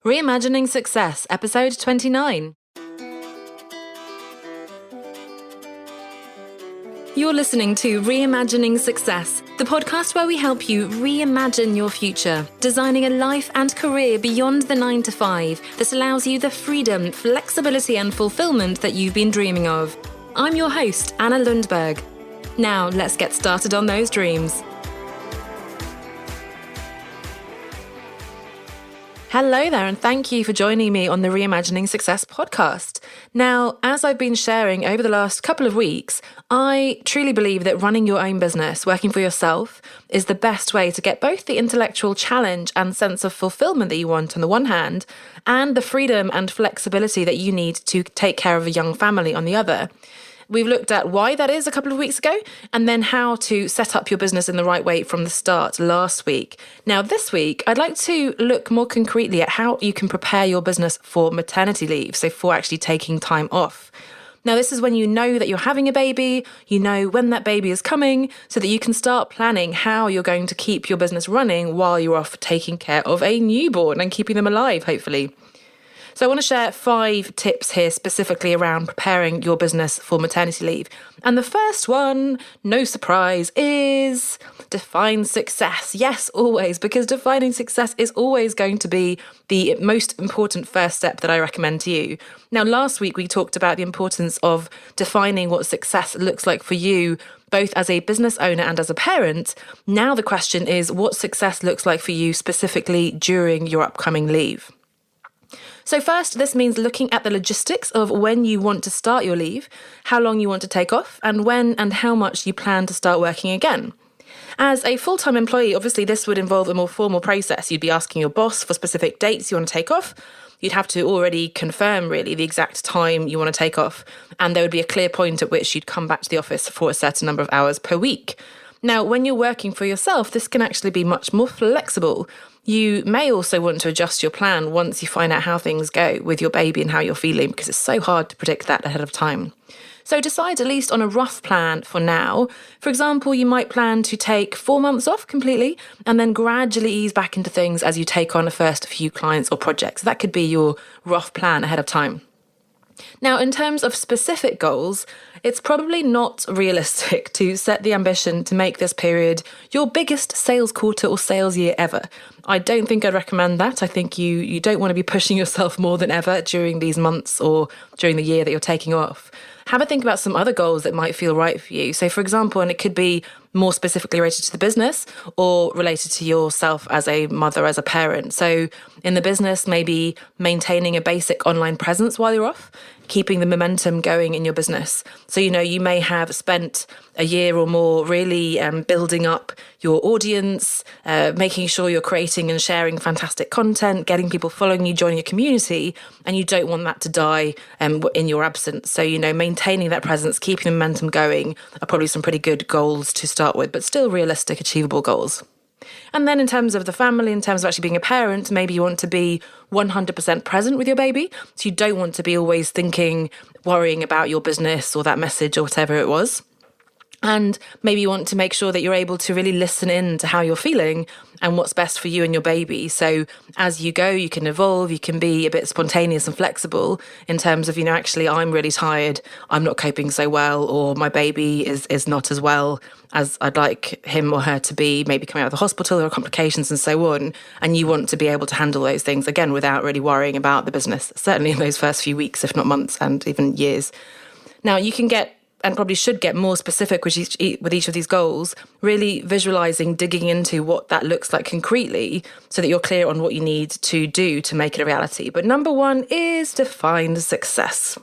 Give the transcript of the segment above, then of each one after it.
Reimagining Success, Episode 29. You're listening to Reimagining Success, the podcast where we help you reimagine your future, designing a life and career beyond the 9 to 5 that allows you the freedom, flexibility, and fulfillment that you've been dreaming of. I'm your host, Anna Lundberg. Now, let's get started on those dreams. Hello there, and thank you for joining me on the Reimagining Success podcast. Now, as I've been sharing over the last couple of weeks, I truly believe that running your own business, working for yourself, is the best way to get both the intellectual challenge and sense of fulfillment that you want on the one hand, and the freedom and flexibility that you need to take care of a young family on the other. We've looked at why that is a couple of weeks ago, and then how to set up your business in the right way from the start last week. Now, this week, I'd like to look more concretely at how you can prepare your business for maternity leave, so for actually taking time off. Now, this is when you know that you're having a baby, you know when that baby is coming, so that you can start planning how you're going to keep your business running while you're off taking care of a newborn and keeping them alive, hopefully. So I want to share 5 tips here specifically around preparing your business for maternity leave. And the first one, no surprise, is define success. Yes, always, because defining success is always going to be the most important first step that I recommend to you. Now, last week we talked about the importance of defining what success looks like for you, both as a business owner and as a parent. Now the question is what success looks like for you specifically during your upcoming leave. So first, this means looking at the logistics of when you want to start your leave, how long you want to take off, and when and how much you plan to start working again. As a full-time employee, obviously this would involve a more formal process. You'd be asking your boss for specific dates you want to take off. You'd have to already confirm really the exact time you want to take off, and there would be a clear point at which you'd come back to the office for a certain number of hours per week. Now, when you're working for yourself, this can actually be much more flexible. You may also want to adjust your plan once you find out how things go with your baby and how you're feeling, because it's so hard to predict that ahead of time. So decide at least on a rough plan for now. For example, you might plan to take 4 months off completely and then gradually ease back into things as you take on the first few clients or projects. That could be your rough plan ahead of time. Now, in terms of specific goals, it's probably not realistic to set the ambition to make this period your biggest sales quarter or sales year ever. I don't think I'd recommend that. I think you don't want to be pushing yourself more than ever during these months or during the year that you're taking off. Have a think about some other goals that might feel right for you. So, for example, and it could be more specifically related to the business or related to yourself as a mother, as a parent. So in the business, maybe maintaining a basic online presence while you're off, keeping the momentum going in your business. So, you may have spent a year or more really building up your audience, making sure you're creating and sharing fantastic content, getting people following you, joining your community, and you don't want that to die in your absence. So, maintaining that presence, keeping the momentum going are probably some pretty good goals to start with, but still realistic, achievable goals. And then in terms of the family, in terms of actually being a parent, maybe you want to be 100% present with your baby. So you don't want to be always thinking, worrying about your business or that message or whatever it was. And maybe you want to make sure that you're able to really listen in to how you're feeling and what's best for you and your baby. So as you go, you can evolve, you can be a bit spontaneous and flexible in terms of, actually, I'm really tired, I'm not coping so well, or my baby is not as well as I'd like him or her to be, maybe coming out of the hospital, there are complications and so on. And you want to be able to handle those things, again, without really worrying about the business, certainly in those first few weeks, if not months and even years. Now, you can get and probably should get more specific with each of these goals, really visualizing, digging into what that looks like concretely so that you're clear on what you need to do to make it a reality. But number 1 is define success.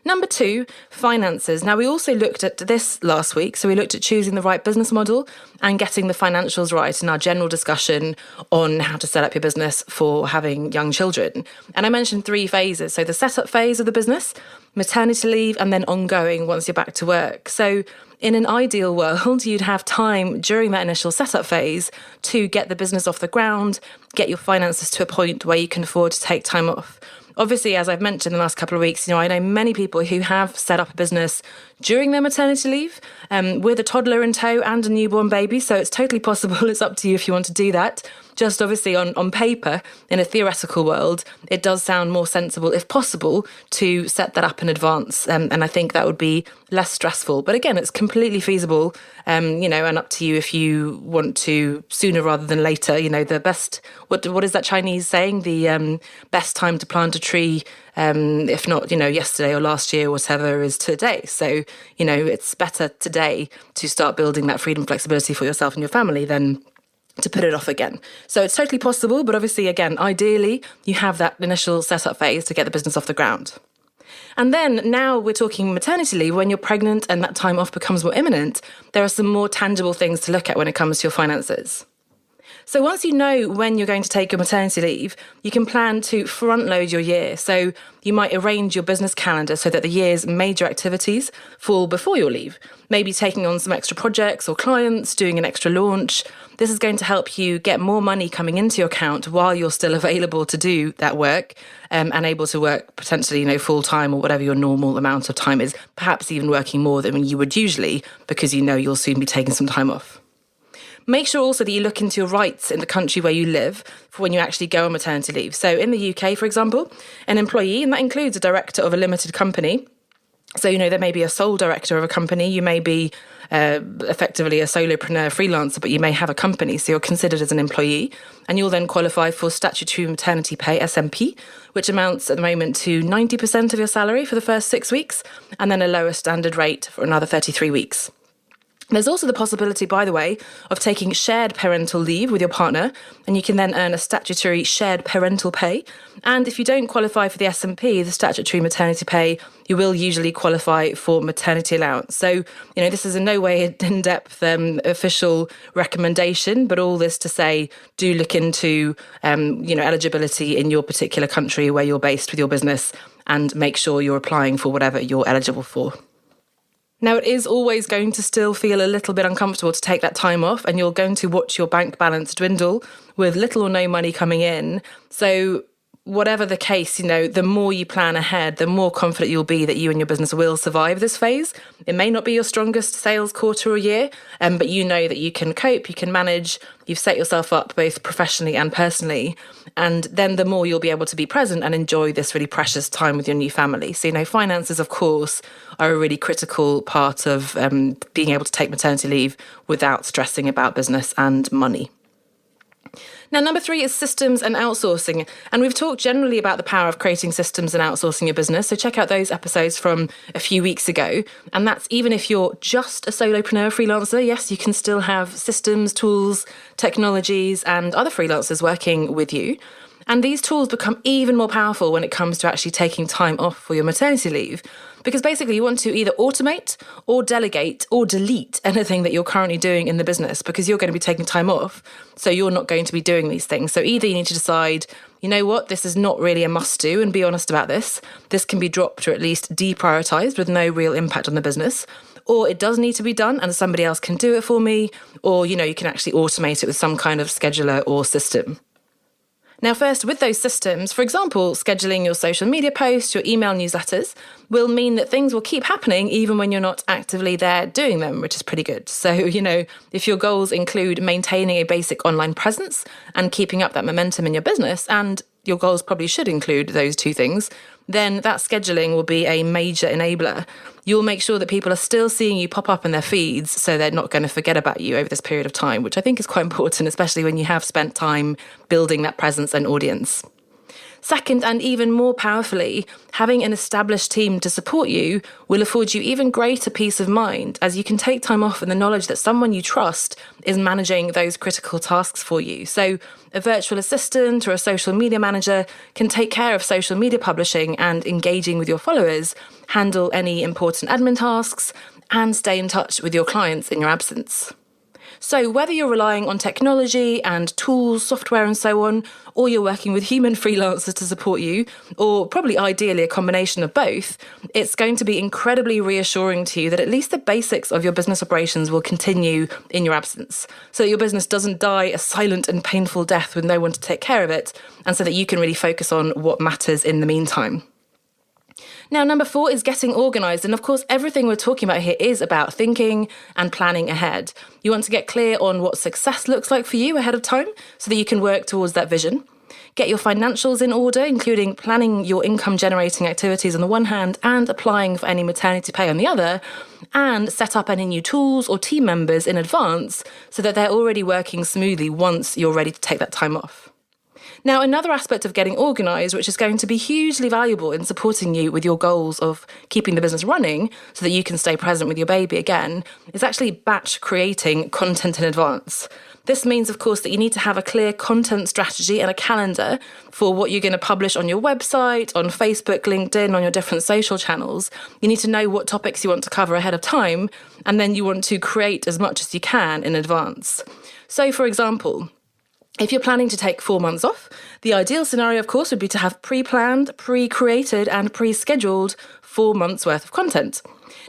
Number 2, finances. Now, we also looked at this last week. So we looked at choosing the right business model and getting the financials right in our general discussion on how to set up your business for having young children. And I mentioned 3 phases. So the setup phase of the business, maternity leave, and then ongoing once you're back to work. So in an ideal world, you'd have time during that initial setup phase to get the business off the ground, get your finances to a point where you can afford to take time off. Obviously, as I've mentioned in the last couple of weeks, I know many people who have set up a business during their maternity leave with a toddler in tow and a newborn baby. So it's totally possible. It's up to you if you want to do that. just obviously on paper, in a theoretical world, it does sound more sensible, if possible, to set that up in advance. And I think that would be less stressful. But again, it's completely feasible, and up to you if you want to sooner rather than later. The best, what is that Chinese saying? The best time to plant a tree, if not, yesterday or last year, whatever, is today. So, it's better today to start building that freedom, flexibility for yourself and your family than to put it off again. So it's totally possible, but obviously, again, ideally, you have that initial setup phase to get the business off the ground. And then now we're talking maternity leave. When you're pregnant and that time off becomes more imminent, there are some more tangible things to look at when it comes to your finances. So once you know when you're going to take your maternity leave, you can plan to front load your year. So you might arrange your business calendar so that the year's major activities fall before your leave. Maybe taking on some extra projects or clients, doing an extra launch. This is going to help you get more money coming into your account while you're still available to do that work, and able to work potentially, full time or whatever your normal amount of time is, perhaps even working more than you would usually because you'll soon be taking some time off. Make sure also that you look into your rights in the country where you live for when you actually go on maternity leave. So in the UK, for example, an employee, and that includes a director of a limited company. So, there may be a sole director of a company. You may be effectively a solopreneur freelancer, but you may have a company. So you're considered as an employee, and you'll then qualify for statutory maternity pay, SMP, which amounts at the moment to 90% of your salary for the first 6 weeks, and then a lower standard rate for another 33 weeks. There's also the possibility, by the way, of taking shared parental leave with your partner, and you can then earn a statutory shared parental pay. And if you don't qualify for the SMP, the statutory maternity pay, you will usually qualify for maternity allowance. So, this is in no way an in-depth official recommendation, but all this to say, do look into, eligibility in your particular country where you're based with your business, and make sure you're applying for whatever you're eligible for. Now, it is always going to still feel a little bit uncomfortable to take that time off, and you're going to watch your bank balance dwindle with little or no money coming in. So whatever the case, the more you plan ahead, the more confident you'll be that you and your business will survive this phase. It may not be your strongest sales quarter or year, but you know that you can cope, you can manage, you've set yourself up both professionally and personally. And then the more you'll be able to be present and enjoy this really precious time with your new family. So, finances, of course, are a really critical part of being able to take maternity leave without stressing about business and money. Now, number 3 is systems and outsourcing. And we've talked generally about the power of creating systems and outsourcing your business. So check out those episodes from a few weeks ago. And that's even if you're just a solopreneur freelancer. Yes, you can still have systems, tools, technologies, and other freelancers working with you. And these tools become even more powerful when it comes to actually taking time off for your maternity leave. Because basically you want to either automate or delegate or delete anything that you're currently doing in the business, because you're going to be taking time off. So you're not going to be doing these things. So either you need to decide, this is not really a must do, and be honest about this. This can be dropped or at least deprioritized with no real impact on the business. Or it does need to be done and somebody else can do it for me. Or, you can actually automate it with some kind of scheduler or system. Now, first, with those systems, for example, scheduling your social media posts, your email newsletters, will mean that things will keep happening even when you're not actively there doing them, which is pretty good. So, if your goals include maintaining a basic online presence and keeping up that momentum in your business, and your goals probably should include those two things, then that scheduling will be a major enabler. You'll make sure that people are still seeing you pop up in their feeds, so they're not going to forget about you over this period of time, which I think is quite important, especially when you have spent time building that presence and audience. Second, and even more powerfully, having an established team to support you will afford you even greater peace of mind, as you can take time off in the knowledge that someone you trust is managing those critical tasks for you. So a virtual assistant or a social media manager can take care of social media publishing and engaging with your followers, handle any important admin tasks, and stay in touch with your clients in your absence. So whether you're relying on technology and tools, software and so on, or you're working with human freelancers to support you, or probably ideally a combination of both, it's going to be incredibly reassuring to you that at least the basics of your business operations will continue in your absence, so that your business doesn't die a silent and painful death with no one to take care of it, and so that you can really focus on what matters in the meantime. Now, number 4 is getting organised. And of course, everything we're talking about here is about thinking and planning ahead. You want to get clear on what success looks like for you ahead of time so that you can work towards that vision. Get your financials in order, including planning your income generating activities on the one hand and applying for any maternity pay on the other, and set up any new tools or team members in advance so that they're already working smoothly once you're ready to take that time off. Now, another aspect of getting organised, which is going to be hugely valuable in supporting you with your goals of keeping the business running so that you can stay present with your baby again, is actually batch creating content in advance. This means, of course, that you need to have a clear content strategy and a calendar for what you're going to publish on your website, on Facebook, LinkedIn, on your different social channels. You need to know what topics you want to cover ahead of time, and then you want to create as much as you can in advance. So, for example, if you're planning to take 4 months off, the ideal scenario, of course, would be to have pre-planned, pre-created and pre-scheduled 4 months worth of content.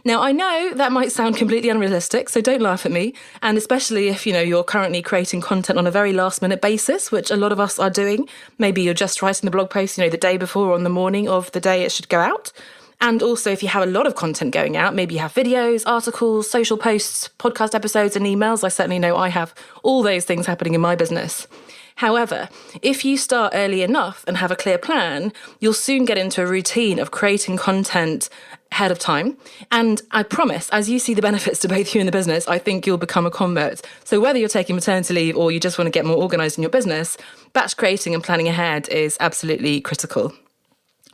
Now, I know that might sound completely unrealistic, so don't laugh at me. And especially if, you're currently creating content on a very last-minute basis, which a lot of us are doing. Maybe you're just writing the blog post, the day before or on the morning of the day it should go out. And also, if you have a lot of content going out, maybe you have videos, articles, social posts, podcast episodes and emails. I certainly know I have all those things happening in my business. However, if you start early enough and have a clear plan, you'll soon get into a routine of creating content ahead of time. And I promise, as you see the benefits to both you and the business, I think you'll become a convert. So whether you're taking maternity leave or you just want to get more organised in your business, batch creating and planning ahead is absolutely critical.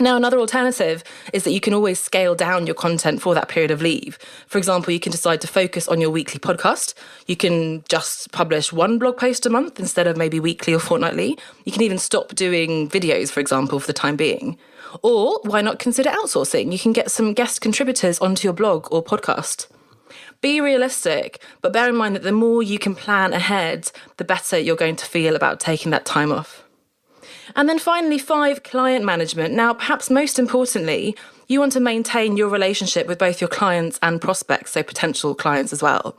Now, another alternative is that you can always scale down your content for that period of leave. For example, you can decide to focus on your weekly podcast. You can just publish 1 blog post a month instead of maybe weekly or fortnightly. You can even stop doing videos, for example, for the time being. Or why not consider outsourcing? You can get some guest contributors onto your blog or podcast. Be realistic, but bear in mind that the more you can plan ahead, the better you're going to feel about taking that time off. And then finally, 5, client management. Now, perhaps most importantly, you want to maintain your relationship with both your clients and prospects, so potential clients as well.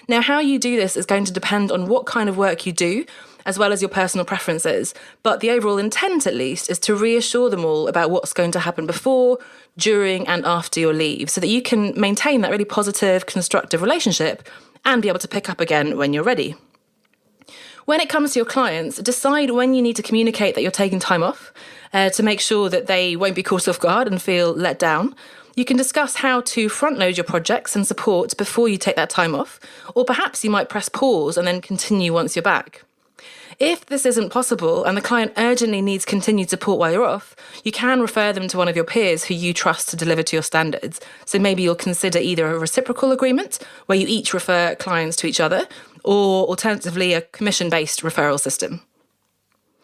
Now, how you do this is going to depend on what kind of work you do, as well as your personal preferences. But the overall intent, at least, is to reassure them all about what's going to happen before, during, and after your leave, so that you can maintain that really positive, constructive relationship and be able to pick up again when you're ready. When it comes to your clients, decide when you need to communicate that you're taking time off to make sure that they won't be caught off guard and feel let down. You can discuss how to front load your projects and support before you take that time off, or perhaps you might press pause and then continue once you're back. If this isn't possible and the client urgently needs continued support while you're off, you can refer them to one of your peers who you trust to deliver to your standards. So maybe you'll consider either a reciprocal agreement where you each refer clients to each other, or alternatively a commission-based referral system.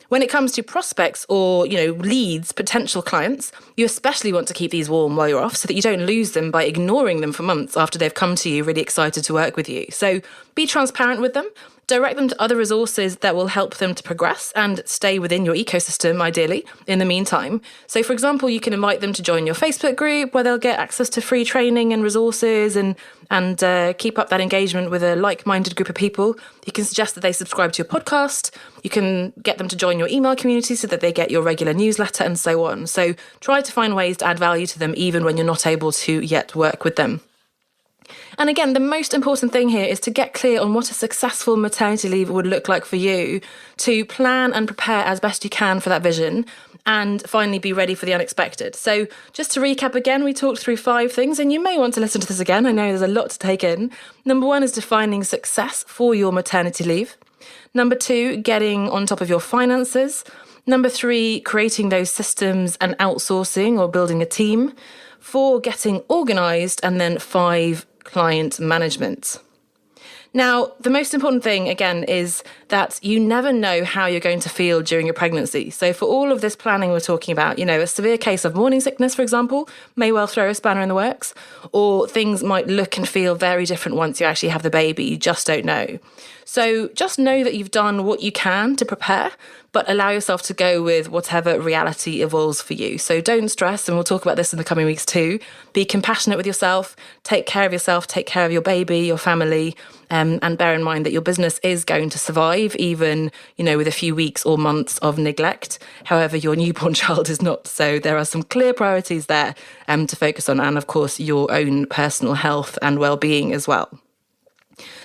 When it comes to prospects or, leads, potential clients, you especially want to keep these warm while you're off so that you don't lose them by ignoring them for months after they've come to you really excited to work with you. So be transparent with them. Direct them to other resources that will help them to progress and stay within your ecosystem, ideally, in the meantime. So, for example, you can invite them to join your Facebook group where they'll get access to free training and resources and keep up that engagement with a like-minded group of people. You can suggest that they subscribe to your podcast. You can get them to join your email community so that they get your regular newsletter and so on. So try to find ways to add value to them even when you're not able to yet work with them. And again, the most important thing here is to get clear on what a successful maternity leave would look like for you, to plan and prepare as best you can for that vision, and finally be ready for the unexpected. So just to recap again, we talked through 5 things, and you may want to listen to this again. I know there's a lot to take in. Number 1 is defining success for your maternity leave. Number 2, getting on top of your finances. Number 3, creating those systems and outsourcing or building a team. 4, getting organised. And then 5, client management. Now, the most important thing, again, is that you never know how you're going to feel during your pregnancy. So for all of this planning we're talking about, a severe case of morning sickness, for example, may well throw a spanner in the works, or things might look and feel very different once you actually have the baby. You just don't know. So just know that you've done what you can to prepare, but allow yourself to go with whatever reality evolves for you. So don't stress, and we'll talk about this in the coming weeks too. Be compassionate with yourself, take care of yourself, take care of your baby, your family, and bear in mind that your business is going to survive even, with a few weeks or months of neglect. However, your newborn child is not. So there are some clear priorities there to focus on, and of course, your own personal health and well-being as well.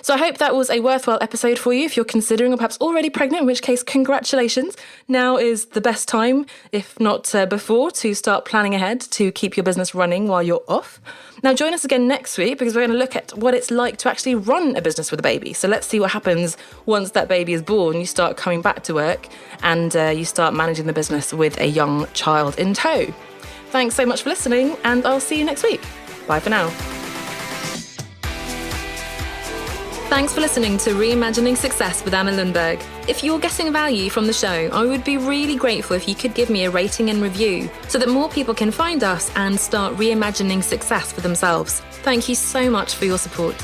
So I hope that was a worthwhile episode for you if you're considering or perhaps already pregnant, in which case, congratulations. Now is the best time, if not before, to start planning ahead to keep your business running while you're off. Now, join us again next week because we're going to look at what it's like to actually run a business with a baby. So let's see what happens once that baby is born, you start coming back to work and you start managing the business with a young child in tow. Thanks so much for listening, and I'll see you next week. Bye for now. Thanks for listening to Reimagining Success with Anna Lundberg. If you're getting value from the show, I would be really grateful if you could give me a rating and review so that more people can find us and start reimagining success for themselves. Thank you so much for your support.